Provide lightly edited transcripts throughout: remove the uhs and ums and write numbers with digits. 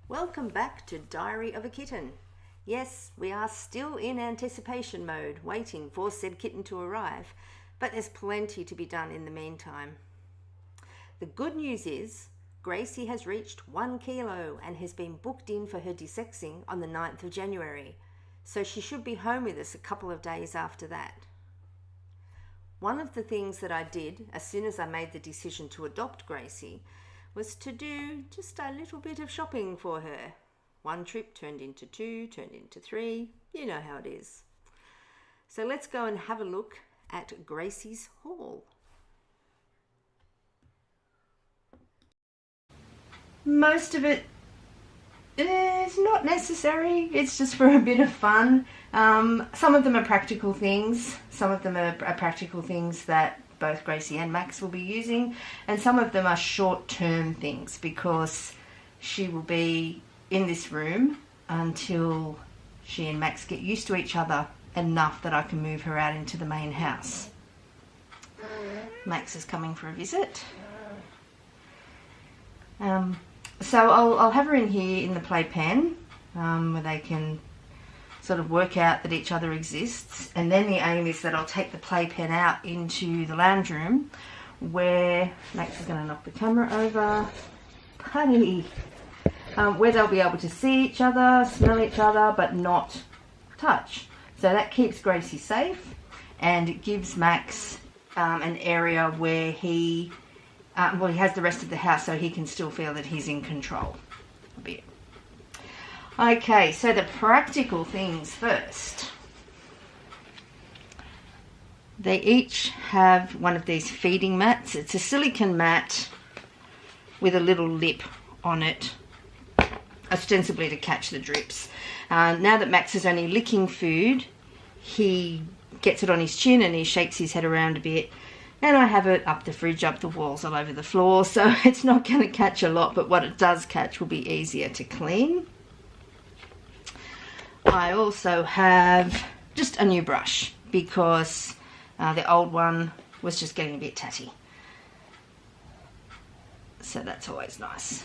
Welcome back to Diary of a Kitten. Yes, we are still in anticipation mode, waiting for said kitten to arrive, but there's plenty to be done in the meantime. The good news is Gracie has reached 1 kilo and has been booked in for her desexing on the 9th of January, so she should be home with us a couple of days after that. One of the things that I did as soon as I made the decision to adopt Gracie was to do just a little bit of shopping for her. One trip turned into 2, turned into 3. You know how it is. So let's go and have a look at Gracie's haul. Most of it is not necessary. It's just for a bit of fun. Some of them are practical things. Some of them are practical things that both Gracie and Max will be using, and some of them are short-term things because she will be in this room until she and Max get used to each other enough that I can move her out into the main house. Max is coming for a visit. So I'll have her in here in the playpen where they can sort of work out that each other exists, and then the aim is that I'll take the playpen out into the lounge room where Max is going to knock the camera over, punny, where they'll be able to see each other, smell each other, but not touch. So that keeps Gracie safe, and it gives Max an area where he has the rest of the house so he can still feel that he's in control a bit. Okay, so the practical things first. They each have one of these feeding mats. It's a silicone mat with a little lip on it, ostensibly to catch the drips. Now that Max is only licking food, he gets it on his chin and he shakes his head around a bit. And I have it up the fridge, up the walls, all over the floor, so it's not going to catch a lot, but what it does catch will be easier to clean. I also have just a new brush because the old one was just getting a bit tatty. So that's always nice.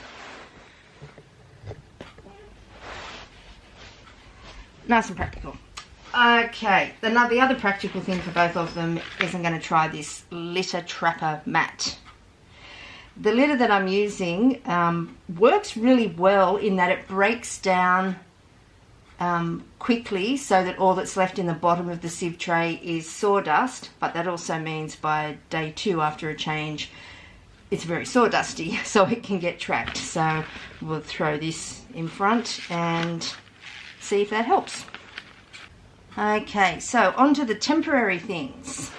Nice and practical. Okay, the other practical thing for both of them is I'm going to try this litter trapper mat. The litter that I'm using works really well in that it breaks down quickly so that all that's left in the bottom of the sieve tray is sawdust, but that also means by day 2 after a change it's very sawdusty, so it can get trapped. So we'll throw this in front and see if that helps. Okay, so on to the temporary things.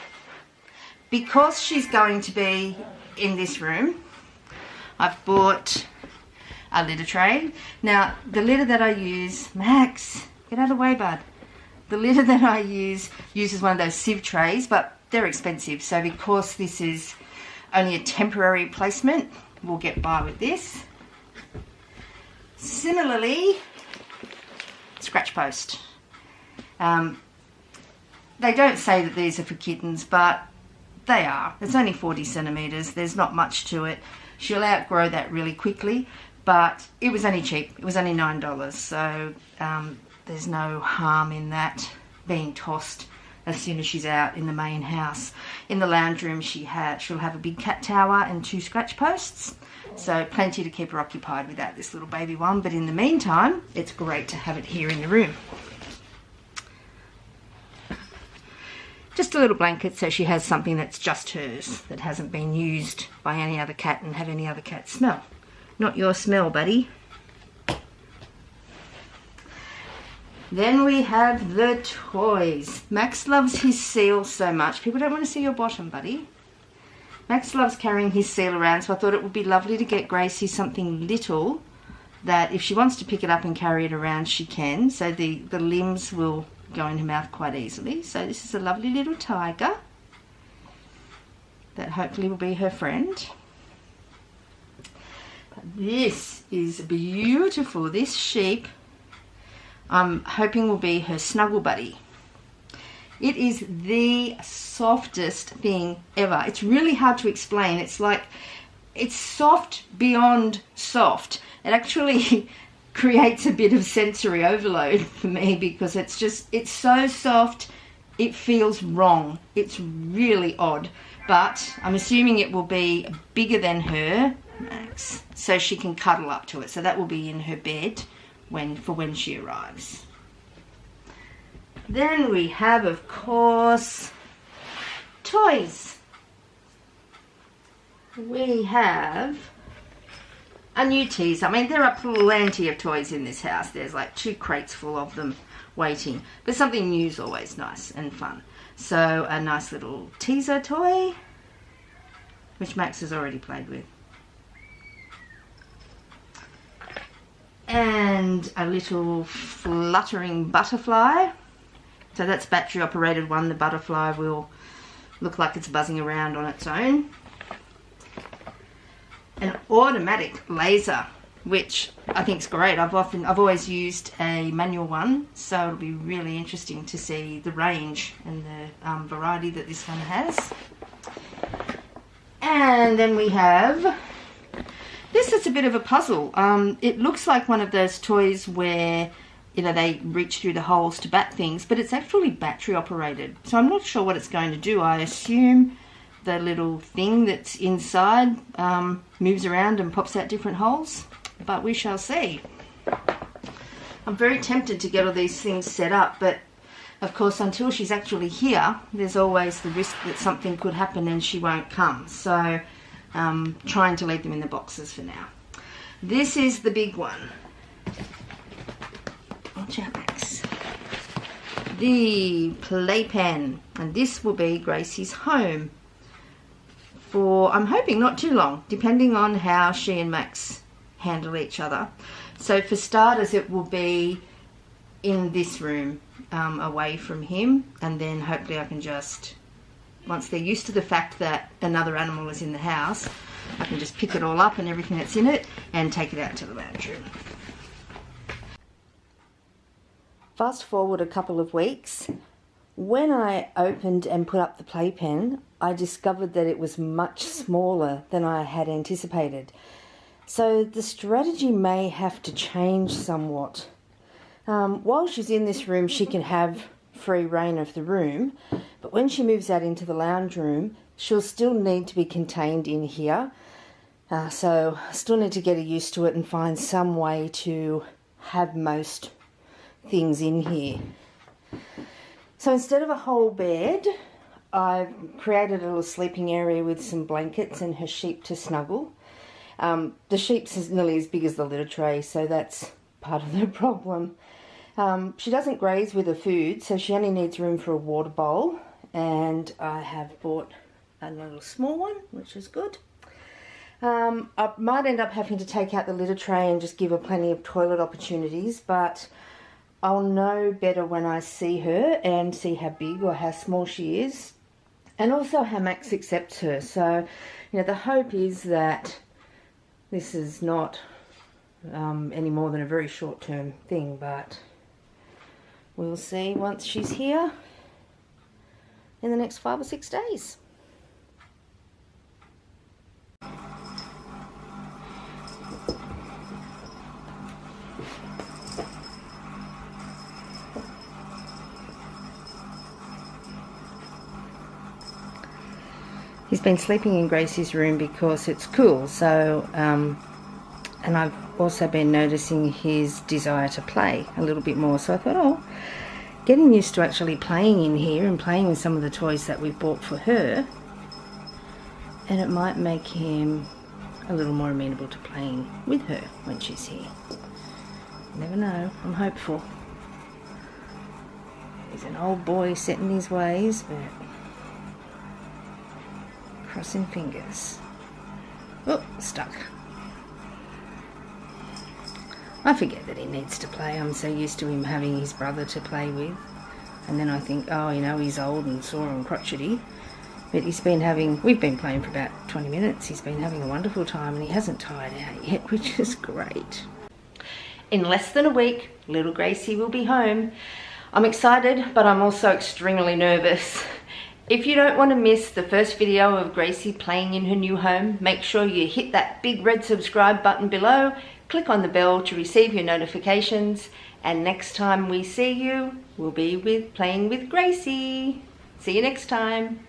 Because she's going to be in this room, I've bought a litter tray. Now, the litter that I use, Max, get out of the way, bud. The litter that I use uses one of those sieve trays, but they're expensive. So because this is only a temporary placement, we'll get by with this. Similarly, scratch post. They don't say that these are for kittens, but they are. It's only 40 centimetres. There's not much to it. She'll outgrow that really quickly, but it was only cheap. It was only $9, so there's no harm in that being tossed as soon as she's out in the main house. In the lounge room, she'll have a big cat tower and 2 scratch posts, so plenty to keep her occupied without this little baby one. But in the meantime, it's great to have it here in the room. Just a little blanket so she has something that's just hers, that hasn't been used by any other cat and have any other cat smell. Not your smell, buddy. Then we have the toys. Max loves his seal so much. People don't want to see your bottom, buddy. Max loves carrying his seal around, so I thought it would be lovely to get Gracie something little that if she wants to pick it up and carry it around, she can. So the limbs will go in her mouth quite easily. So this is a lovely little tiger that hopefully will be her friend. But this is beautiful. This sheep I'm hoping will be her snuggle buddy. It is the softest thing ever. It's really hard to explain. It's like, it's soft beyond soft. It actually creates a bit of sensory overload for me, because it's so soft, it feels wrong. It's really odd, but I'm assuming it will be bigger than her Max, so she can cuddle up to it. So that will be in her bed when she arrives. Then we have, of course, toys. We have a new teaser. I mean, there are plenty of toys in this house. There's like 2 crates full of them waiting. But something new is always nice and fun. So a nice little teaser toy, which Max has already played with. And a little fluttering butterfly. So that's battery operated one. The butterfly will look like it's buzzing around on its own. An automatic laser, which I think is great. I've always used a manual one, so it'll be really interesting to see the range and the variety that this one has. And then we have this. Is a bit of a puzzle. It looks like one of those toys where, you know, they reach through the holes to bat things, but it's actually battery operated. So I'm not sure what it's going to do. I assume the little thing that's inside moves around and pops out different holes, but we shall see. I'm very tempted to get all these things set up, but of course until she's actually here, there's always the risk that something could happen and she won't come. So trying to leave them in the boxes for now. This is the big one. Watch out, Max. The Playpen, and this will be Gracie's home for, I'm hoping, not too long, depending on how she and Max handle each other. So for starters, it will be in this room, away from him, and then hopefully I can just, once they're used to the fact that another animal is in the house, I can just pick it all up and everything that's in it and take it out to the lounge room. Fast forward a couple of weeks. When I opened and put up the Playpen, I discovered that it was much smaller than I had anticipated. So the strategy may have to change somewhat. While she's in this room, she can have free reign of the room, but when she moves out into the lounge room, she'll still need to be contained in here. So I still need to get her used to it and find some way to have most things in here. So instead of a whole bed, I've created a little sleeping area with some blankets and her sheep to snuggle. The sheep's is nearly as big as the litter tray, so that's part of the problem. She doesn't graze with her food, so she only needs room for a water bowl, and I have bought a little small one, which is good. I might end up having to take out the litter tray and just give her plenty of toilet opportunities, but I'll know better when I see her and see how big or how small she is, and also how Max accepts her. So, you know, the hope is that this is not any more than a very short-term thing, but we'll see once she's here in the next 5 or 6 days. He's been sleeping in Gracie's room because it's cool, so and I've also been noticing his desire to play a little bit more, so I thought, oh, getting used to actually playing in here and playing with some of the toys that we've bought for her, and it might make him a little more amenable to playing with her when she's here. You never know, I'm hopeful. He's an old boy set in his ways, but crossing fingers. Oh, stuck. I forget that he needs to play. I'm so used to him having his brother to play with. And then I think, oh, you know, he's old and sore and crotchety. But we've been playing for about 20 minutes. He's been having a wonderful time and he hasn't tired out yet, which is great. In less than a week, little Gracie will be home. I'm excited, but I'm also extremely nervous. If you don't want to miss the first video of Gracie playing in her new home, make sure you hit that big red subscribe button below, click on the bell to receive your notifications, and next time we see you, we'll be playing with Gracie. See you next time.